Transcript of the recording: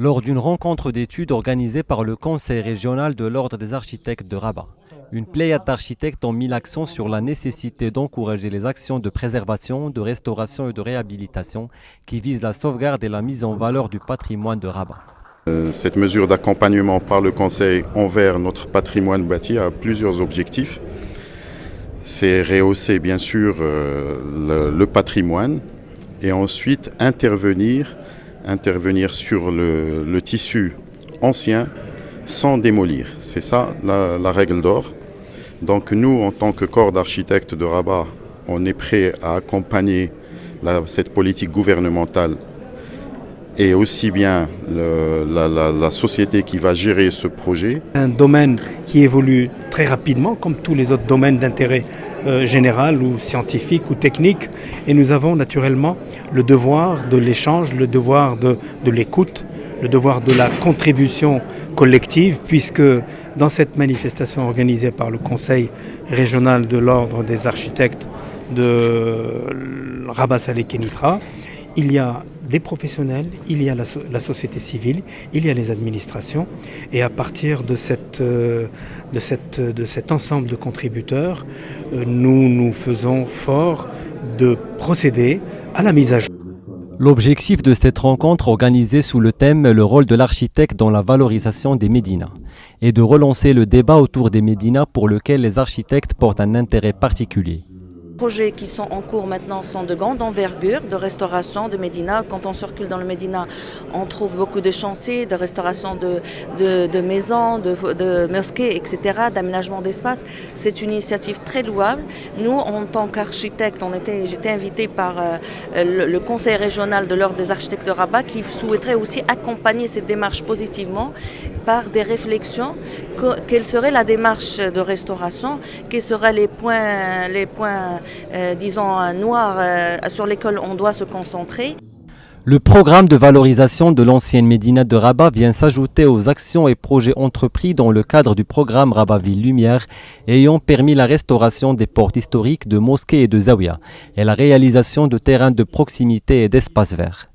lors d'une rencontre d'études organisée par le Conseil régional de l'Ordre des architectes de Rabat. Une pléiade d'architectes ont mis l'accent sur la nécessité d'encourager les actions de préservation, de restauration et de réhabilitation qui visent la sauvegarde et la mise en valeur du patrimoine de Rabat. Cette mesure d'accompagnement par le Conseil envers notre patrimoine bâti a plusieurs objectifs. C'est rehausser bien sûr le patrimoine et ensuite intervenir sur le tissu ancien sans démolir. C'est ça la règle d'or. Donc nous, en tant que corps d'architectes de Rabat, on est prêt à accompagner cette politique gouvernementale et aussi bien la société qui va gérer ce projet. Un domaine qui évolue très rapidement, comme tous les autres domaines d'intérêt général ou scientifique ou technique. Et nous avons naturellement le devoir de l'échange, le devoir de l'écoute, le devoir de la contribution collective, puisque dans cette manifestation organisée par le Conseil régional de l'Ordre des architectes de Rabat Salé Kénitra, il y a des professionnels, il y a la société civile, il y a les administrations, et à partir de cet ensemble de contributeurs, nous faisons fort de procéder à la mise à jour. L'objectif de cette rencontre organisée sous le thème « Le rôle de l'architecte dans la valorisation des médinas » est de relancer le débat autour des médinas pour lequel les architectes portent un intérêt particulier. Les projets qui sont en cours maintenant sont de grande envergure, de restauration de Médina. Quand on circule dans le Médina, on trouve beaucoup de chantiers, de restauration de maisons, de mosquées, etc., d'aménagement d'espace. C'est une initiative très louable. Nous, en tant qu'architectes, j'étais invitée par le Conseil régional de l'Ordre des architectes de Rabat qui souhaiterait aussi accompagner cette démarche positivement par des réflexions. Quelle serait la démarche de restauration? Quels seraient les points disons, noirs sur lesquels on doit se concentrer. Le programme de valorisation de l'ancienne Médina de Rabat vient s'ajouter aux actions et projets entrepris dans le cadre du programme Rabat Ville Lumière ayant permis la restauration des portes historiques de mosquées et de zaouïas et la réalisation de terrains de proximité et d'espaces verts.